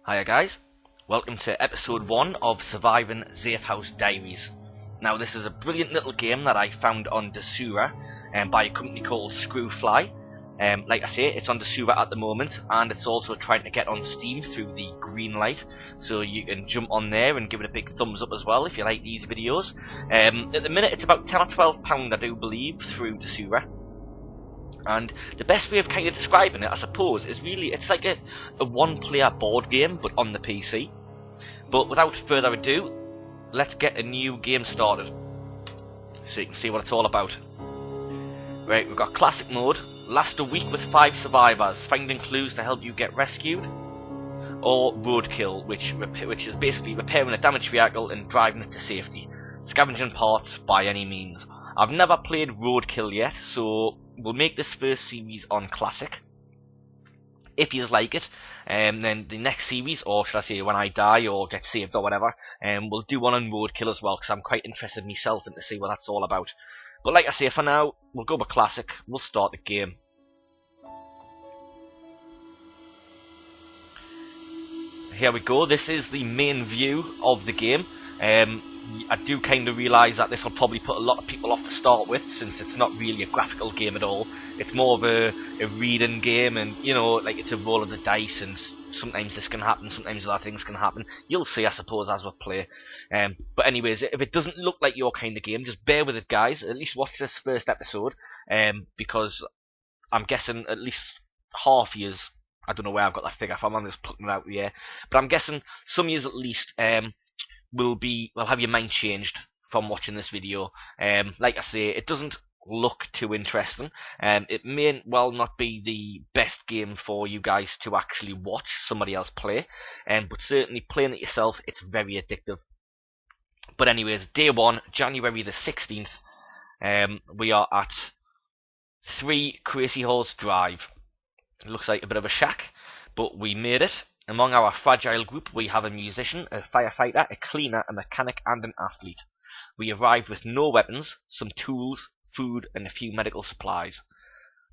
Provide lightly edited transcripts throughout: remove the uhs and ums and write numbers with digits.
Hiya guys, welcome to episode 1 of Surviving Zafehouse Diaries. Now this is a brilliant little game that I found on Desura by a company called Screwfly. Like I say, it's on Desura at the moment, and it's also trying to get on Steam through the green light, so you can jump on there and give it a big thumbs up as well if you like these videos. At the minute it's about £10 or £12 I do believe through Desura. And the best way of kind of describing it, I suppose, is really it's like a one-player board game, but on the PC. But without further ado, let's get a new game started, so you can see what it's all about. Right, we've got classic mode. Last a week with 5 survivors, finding clues to help you get rescued. Or roadkill, which is basically repairing a damaged vehicle and driving it to safety. Scavenging parts by any means. I've never played roadkill yet, so we'll make this first series on classic. If you like it, then the next series, or should I say when I die or get saved or whatever, we'll do one on roadkill as well, because I'm quite interested myself in to see what that's all about. But like I say, for now, we'll go with classic. We'll start the game. Here we go. This is the main view of the game. I do kind of realise that this will probably put a lot of people off to start with, since it's not really a graphical game at all. It's more of a reading game, and you know, like it's a roll of the dice, and sometimes this can happen, sometimes other things can happen. You'll see, I suppose, as we play. But anyways, if it doesn't look like your kind of game, just bear with it, guys. At least watch this first episode, because I'm guessing at least half years. I don't know where I've got that figure from. I'm just plucking it out of the air, but I'm guessing some years at least. Will have your mind changed from watching this video. Like I say, it doesn't look too interesting. It may well not be the best game for you guys to actually watch somebody else play, but certainly playing it yourself, it's very addictive. But anyways, day 1, January the 16th, we are at 3 Crazy Horse Drive. It looks like a bit of a shack, but we made it. Among our fragile group, we have a musician, a firefighter, a cleaner, a mechanic, and an athlete. We arrived with no weapons, some tools, food, and a few medical supplies.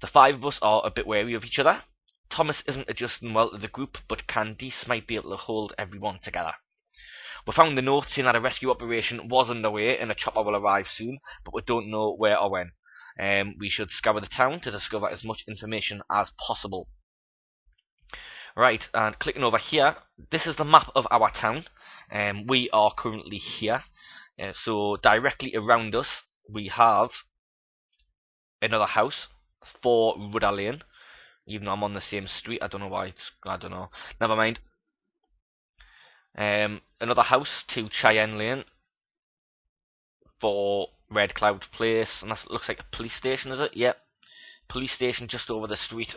The 5 of us are a bit wary of each other. Thomas isn't adjusting well to the group, but Candice might be able to hold everyone together. We found the note saying that a rescue operation was underway and a chopper will arrive soon, but we don't know where or when. We should scour the town to discover as much information as possible. Right, and clicking over here, this is the map of our town. We are currently here. So directly around us, we have another house, 4 Rudder Lane. Even though I'm on the same street, I don't know why I don't know. Never mind. Another house, 2 Cheyenne Lane, 4 Red Cloud Place, and that looks like a police station, is it? Yep. Police station just over the street.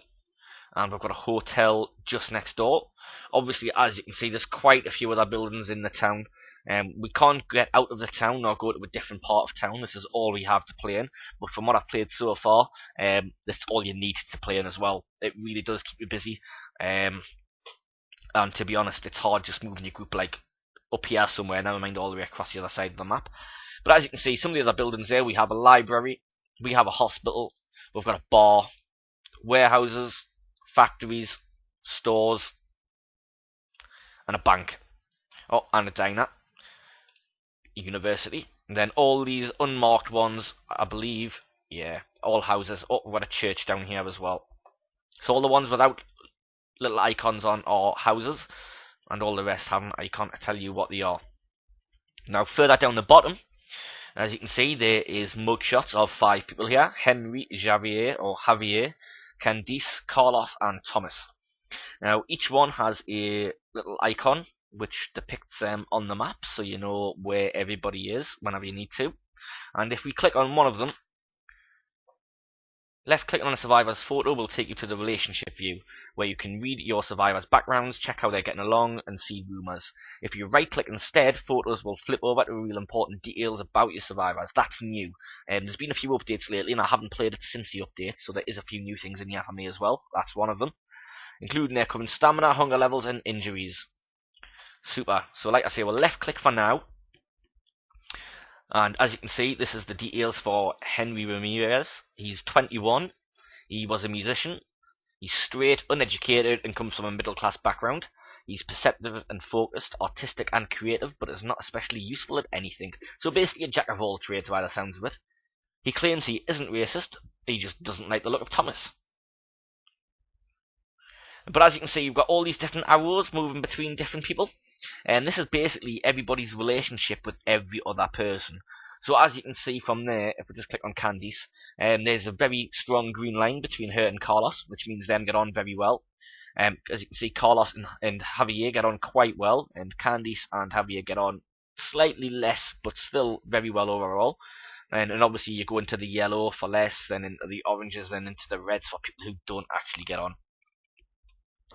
And we've got a hotel just next door. Obviously, as you can see, there's quite a few other buildings in the town. We can't get out of the town or go to a different part of town. This is all we have to play in. But from what I've played so far, that's all you need to play in as well. It really does keep you busy. And to be honest, it's hard just moving your group like up here somewhere, never mind all the way across the other side of the map. But as you can see, some of the other buildings there, we have a library, we have a hospital, we've got a bar, warehouses, factories, stores, and a bank. Oh, and a diner, university, and then all these unmarked ones, I believe, yeah, all houses. Oh, we've got a church down here as well. So all the ones without little icons on are houses, and all the rest have an icon to tell you what they are. Now further down the bottom, as you can see, there is mugshots of 5 people here: Henry, Javier, Candice, Carlos, and Thomas. Now, each one has a little icon which depicts them on the map, so you know where everybody is whenever you need to. And if we click on one of them, left clicking on a survivor's photo will take you to the relationship view, where you can read your survivors' backgrounds, check how they're getting along, and see rumours. If you right click instead, photos will flip over to real important details about your survivors. That's new. There's been a few updates lately, and I haven't played it since the update, so there is a few new things in here for me as well. That's one of them, including their current stamina, hunger levels, and injuries. Super. So like I say, we'll left click for now. And as you can see, this is the details for Henry Ramirez. He's 21. He was a musician. He's straight, uneducated, and comes from a middle-class background. He's perceptive and focused, artistic and creative, but is not especially useful at anything. So basically a jack of all trades by the sounds of it. He claims he isn't racist, he just doesn't like the look of Thomas. But as you can see, you've got all these different arrows moving between different people. And this is basically everybody's relationship with every other person. So as you can see from there, if we just click on Candice, there's a very strong green line between her and Carlos, which means them get on very well. As you can see, Carlos and Javier get on quite well, and Candice and Javier get on slightly less, but still very well overall. And obviously you go into the yellow for less, then into the oranges, then into the reds for people who don't actually get on.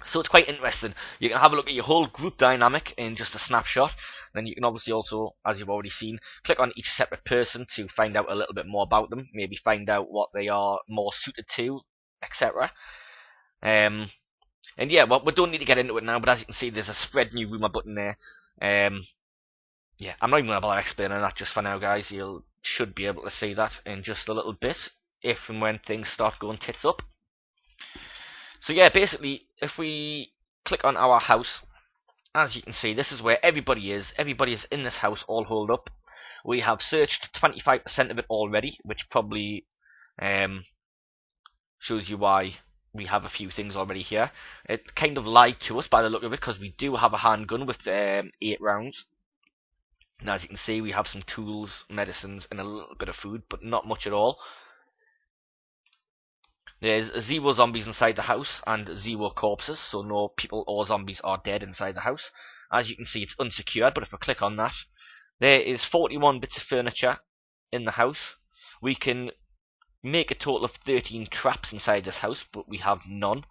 So it's quite interesting. You can have a look at your whole group dynamic in just a snapshot. Then you can obviously also, as you've already seen, click on each separate person to find out a little bit more about them. Maybe find out what they are more suited to, etc. And yeah, well, we don't need to get into it now, but as you can see, there's a spread new rumour button there. Yeah, I'm not even going to bother explaining that just for now, guys. You should be able to see that in just a little bit, if and when things start going tits up. So yeah, basically, if we click on our house, as you can see, this is where everybody is. Everybody is in this house, all holed up. We have searched 25% of it already, which probably shows you why we have a few things already here. It kind of lied to us by the look of it, because we do have a handgun with 8 rounds. And as you can see, we have some tools, medicines, and a little bit of food, but not much at all. There's 0 zombies inside the house and 0 corpses, so no people or zombies are dead inside the house. As you can see, it's unsecured, but if I click on that, there is 41 bits of furniture in the house. We can make a total of 13 traps inside this house, but we have none.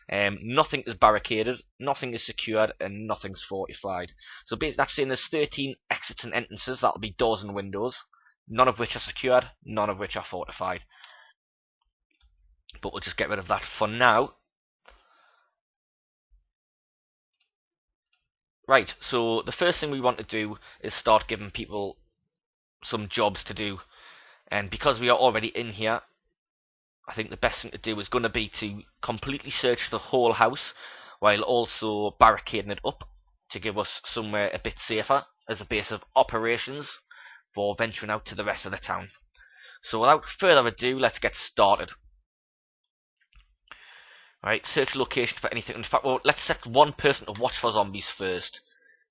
Nothing is barricaded, nothing is secured, and nothing's fortified. So basically that's saying there's 13 exits and entrances, that'll be doors and windows, none of which are secured, none of which are fortified. But we'll just get rid of that for now. Right, so the first thing we want to do is start giving people some jobs to do. And because we are already in here, I think the best thing to do is going to be to completely search the whole house, while also barricading it up to give us somewhere a bit safer as a base of operations for venturing out to the rest of the town. So without further ado, let's get started. Right, search location for anything. In fact, well, let's set one person to watch for zombies first.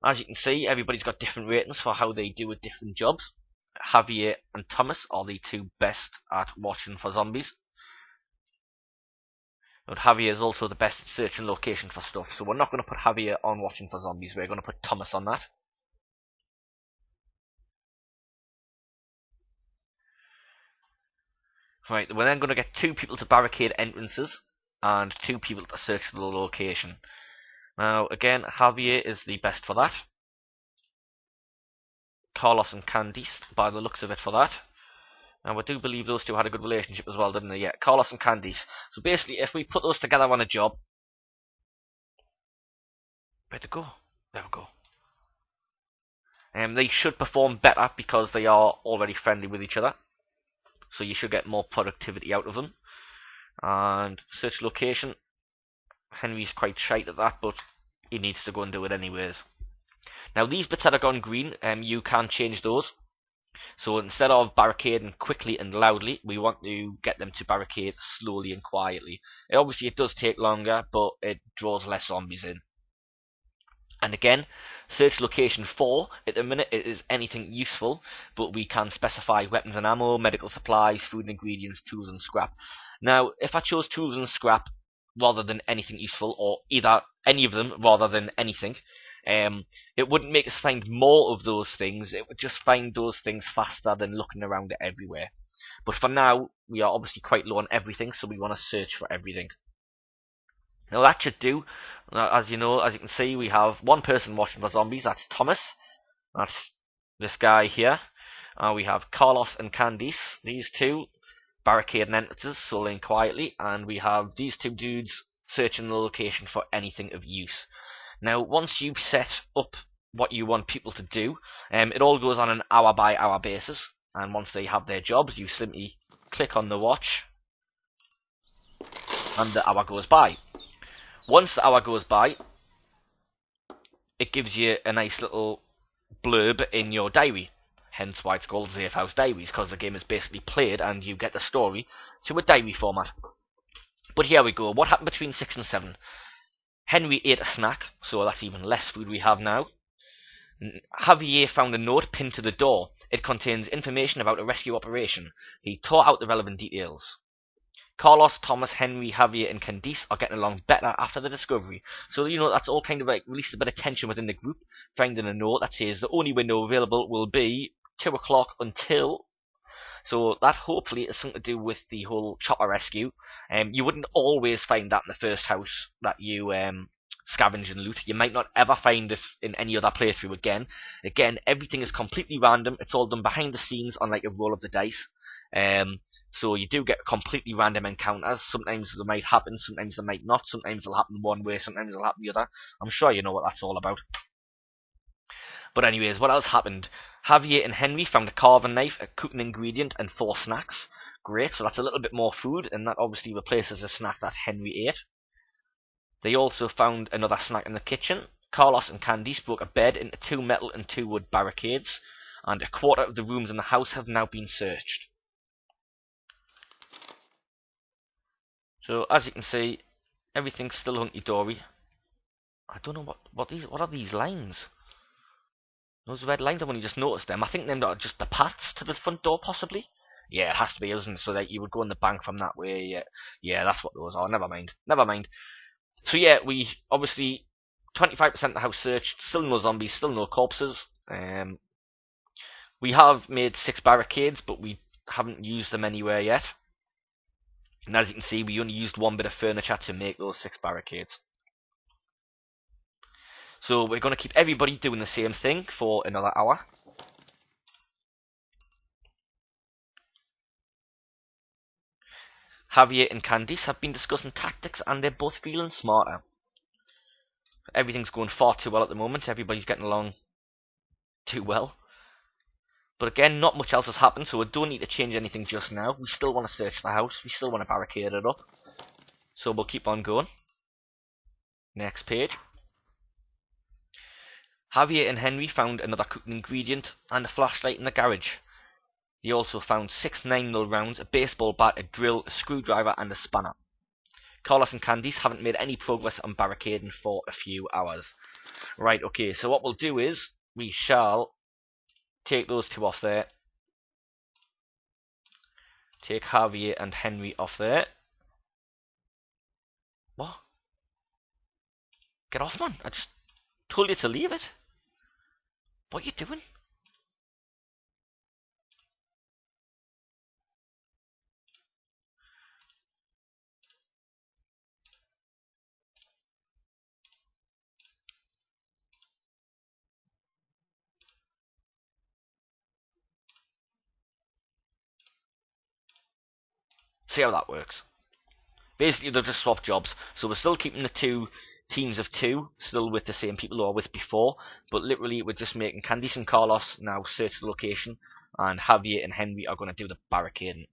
As you can see, everybody's got different ratings for how they do with different jobs. Javier and Thomas are the 2 best at watching for zombies. But Javier is also the best at searching location for stuff, so we're not going to put Javier on watching for zombies, we're going to put Thomas on that. Right, we're then going to get 2 people to barricade entrances, and 2 people to search the location. Now, again, Javier is the best for that. Carlos and Candice, by the looks of it, for that. And we do believe those 2 had a good relationship as well, didn't they? Yeah, Carlos and Candice. So basically, if we put those together on a job... Where'd it go? There we go. They should perform better because they are already friendly with each other. So you should get more productivity out of them. And search location. Henry's quite shite at that, but he needs to go and do it anyways. Now these bits that are gone green, you can change those. So instead of barricading quickly and loudly, we want to get them to barricade slowly and quietly. Obviously it does take longer, but it draws less zombies in. And again, search location 4, at the minute it is anything useful, but we can specify weapons and ammo, medical supplies, food and ingredients, tools and scrap. Now, if I chose tools and scrap rather than anything useful, or either any of them rather than anything, it wouldn't make us find more of those things, it would just find those things faster than looking around it everywhere. But for now, we are obviously quite low on everything, so we want to search for everything. Now that should do. As you know, as you can see, we have 1 person watching for zombies. That's Thomas. That's this guy here. We have Carlos and Candice. These 2 barricading entrances, slowly and quietly. And we have these 2 dudes searching the location for anything of use. Now, once you've set up what you want people to do, it all goes on an hour-by-hour basis. And once they have their jobs, you simply click on the watch, and the hour goes by. Once the hour goes by, it gives you a nice little blurb in your diary. Hence why it's called Zafehouse Diaries, because the game is basically played and you get the story to a diary format. But here we go. What happened between 6 and 7? Henry ate a snack, so that's even less food we have now. Javier found a note pinned to the door. It contains information about a rescue operation. He tore out the relevant details. Carlos, Thomas, Henry, Javier, and Candice are getting along better after the discovery. So, that's all kind of like released a bit of tension within the group, finding a note that says the only window available will be 2 o'clock until. So that hopefully is something to do with the whole chopper rescue. You wouldn't always find that in the first house that you scavenge and loot. You might not ever find it in any other playthrough again. Again, everything is completely random. It's all done behind the scenes on like a roll of the dice. So you do get completely random encounters. Sometimes they might happen, sometimes they might not. Sometimes they'll happen one way, sometimes they'll happen the other. I'm sure you know what that's all about. But anyways, what else happened? Javier and Henry found a carving knife, a cooking ingredient, and 4 snacks. Great, so that's a little bit more food, and that obviously replaces the snack that Henry ate. They also found another snack in the kitchen. Carlos and Candice broke a bed into 2 metal and 2 wood barricades, and a quarter of the rooms in the house have now been searched. So as you can see, everything's still hunky-dory. I don't know what are these lines? Those red lines, I've only just noticed them. I think them are just the paths to the front door, possibly. Yeah, it has to be, isn't it? So that you would go in the bank from that way. Yeah, that's what those are. Never mind. So yeah, we obviously 25% of the house searched. Still no zombies. Still no corpses. We have made 6 barricades, but we haven't used them anywhere yet. And as you can see, we only used 1 bit of furniture to make those 6 barricades. So we're going to keep everybody doing the same thing for another hour. Javier and Candice have been discussing tactics and they're both feeling smarter. Everything's going far too well at the moment. Everybody's getting along too well. But again, not much else has happened, so we don't need to change anything just now. We still want to search the house. We still want to barricade it up. So we'll keep on going. Next page. Javier and Henry found another cooking ingredient and a flashlight in the garage. They also found 6 9mm rounds, a baseball bat, a drill, a screwdriver, and a spanner. Carlos and Candice haven't made any progress on barricading for a few hours. Right, okay, so what we'll do is, we shall take those 2 off there. Take Javier and Henry off there. What? Get off, man. I just told you to leave it. What are you doing? See how that works. Basically, they'll just swap jobs. So we're still keeping the 2 teams of 2, still with the same people who are with before. But literally, we're just making Candice and Carlos now search the location. And Javier and Henry are going to do the barricading.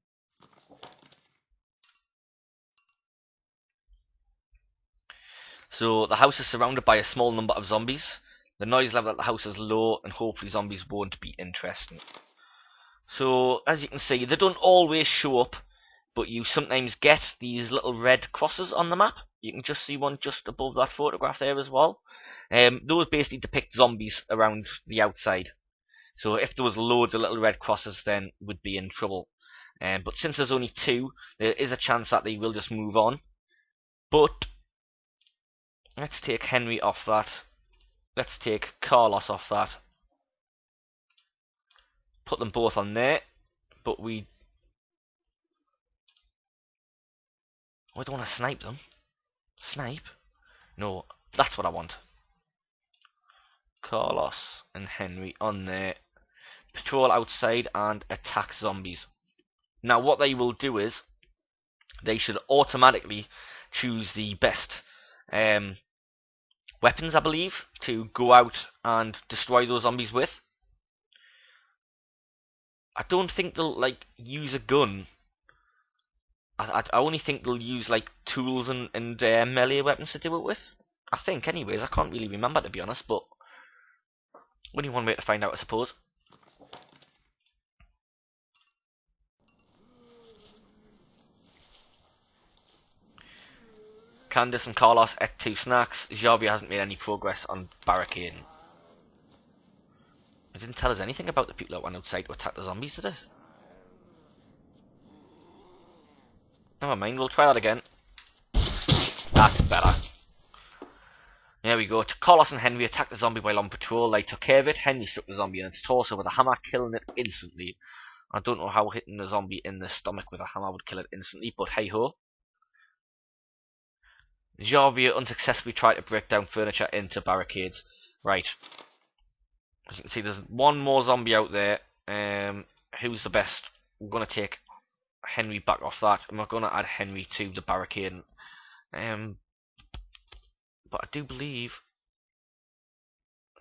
So the house is surrounded by a small number of zombies. The noise level at the house is low, and hopefully zombies won't be interesting. So, as you can see, they don't always show up, but you sometimes get these little red crosses on the map. You can just see one just above that photograph there as well. Those basically depict zombies around the outside. So if there was loads of little red crosses, then we'd be in trouble. But since there's only 2, there is a chance that they will just move on. But let's take Henry off that. Let's take Carlos off that. Put them both on there. But I don't want to snipe them. Snipe? No, that's what I want. Carlos and Henry on there. Patrol outside and attack zombies. Now what they will do is, they should automatically choose the best weapons, I believe, to go out and destroy those zombies with. I don't think they'll use a gun. I only think they'll use tools and melee weapons to do it with. I think, anyways. I can't really remember, to be honest, but Only one way to find out, I suppose. Candice and Carlos ate 2 snacks. Xavier hasn't made any progress on barricading. It didn't tell us anything about the people that went outside to attack the zombies, did it? Never mind, we'll try that again. That's better. There we go. Carlos and Henry attacked the zombie while on patrol. They took care of it. Henry struck the zombie in its torso with a hammer, killing it instantly. I don't know how hitting the zombie in the stomach with a hammer would kill it instantly, but hey ho. Xavier unsuccessfully tried to break down furniture into barricades. Right. As you can see, there's one more zombie out there. Who's the best? We're going to take Henry back off that, and we're going to add Henry to the barricade. But I do believe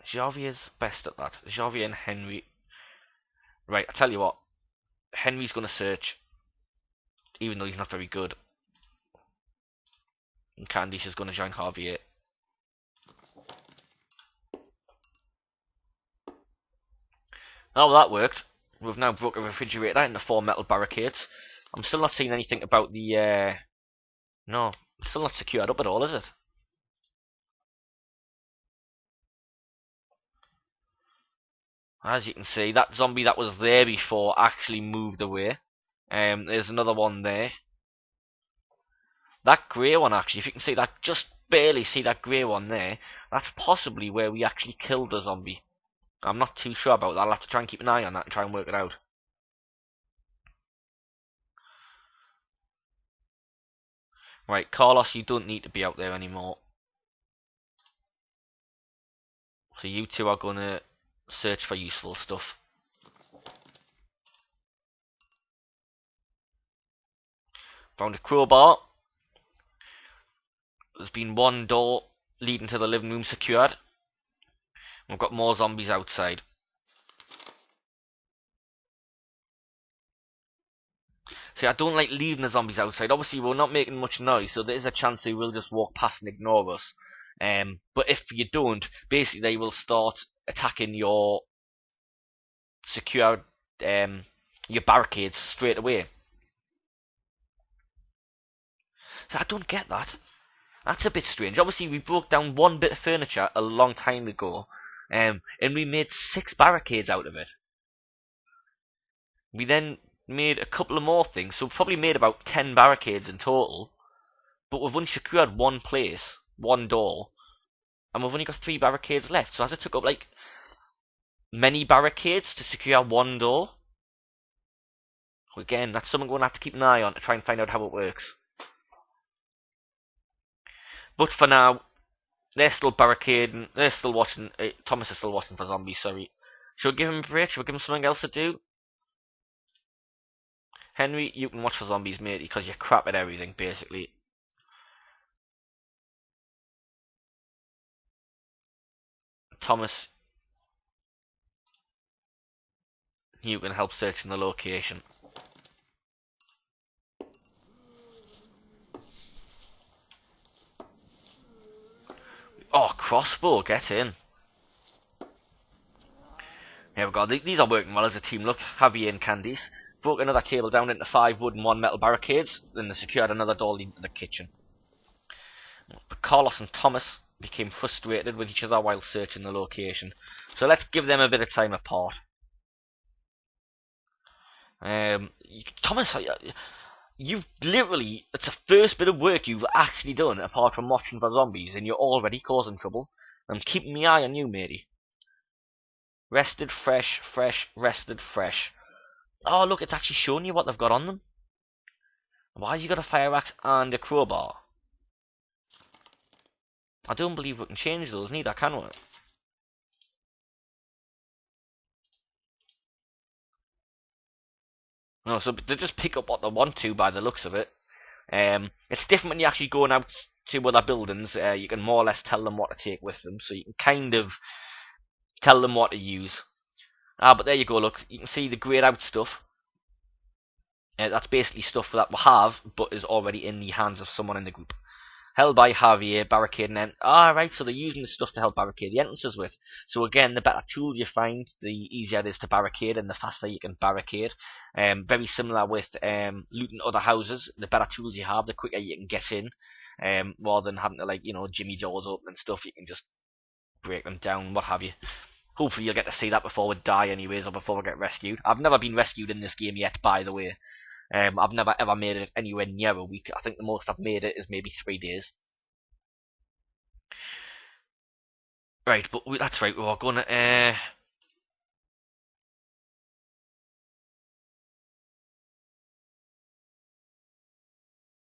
Xavier's best at that. Xavier and Henry. Right, I tell you what. Henry's going to search, even though he's not very good. And Candice is going to join Javier. Oh, well, that worked. We've now broke a refrigerator into 4 metal barricades. I'm still not seeing anything about the, no, it's still not secured up at all, is it? As you can see, that zombie that was there before actually moved away. There's another one there. That grey one, actually, if you can see that, just barely see that grey one there, that's possibly where we actually killed the zombie. I'm not too sure about that. I'll have to try and keep an eye on that and try and work it out. Right, Carlos, you don't need to be out there anymore. So you two are going to search for useful stuff. Found a crowbar. There's been one door leading to the living room secured. We've got more zombies outside. See, I don't like leaving the zombies outside. Obviously, we're not making much noise, so there is a chance they will just walk past and ignore us. But if you don't, basically they will start attacking your secured, your barricades straight away. So I don't get that. That's a bit strange. Obviously, we broke down one bit of furniture a long time ago, and we made 6 barricades out of it. We then made a couple of more things, so we've probably made about 10 barricades in total, but we've only secured one place, one door, and we've only got 3 barricades left. So as it took up like many barricades to secure one door, again, that's something we're going to have to keep an eye on to try and find out how it works. But for now, they're still barricading, they're still watching, Thomas is still watching for zombies, sorry. Should we give him a break? Should we give him something else to do? Henry, you can watch for zombies, matey, because you're crap at everything, basically. Thomas, you can help searching the location. Oh, crossbow, get in. Here we go. These are working well as a team. Look, Javier and Candice broke another table down into 5 wood and 1 metal barricades. Then they secured another door leading to the kitchen. But Carlos and Thomas became frustrated with each other while searching the location. So let's give them a bit of time apart. Thomas, you've literally, it's the first bit of work you've actually done apart from watching for zombies, and you're already causing trouble. I'm keeping my eye on you, matey. Rested, fresh, rested, fresh. Oh, look, it's actually showing you what they've got on them. Why has he got a fire axe and a crowbar? I don't believe we can change those, neither, can we? No, so they just pick up what they want to by the looks of it. It's different when you're actually going out to other buildings. You can more or less tell them what to take with them, so you can kind of tell them what to use. But there you go, look. You can see the grayed out stuff. That's basically stuff that we have, but is already in the hands of someone in the group. held by Javier, barricading them. Right, so they're using the stuff to help barricade the entrances with. So again, the better tools you find, the easier it is to barricade, and the faster you can barricade. Very similar with looting other houses. The better tools you have, the quicker you can get in. Rather than having to, like, jimmy doors open and stuff, you can just break them down, what have you. Hopefully you'll get to see that before we die anyways, or before we get rescued. I've never been rescued in this game yet, by the way. I've never ever made it anywhere near a week. I think the most I've made it is maybe 3 days. Right, but that's right. We're gonna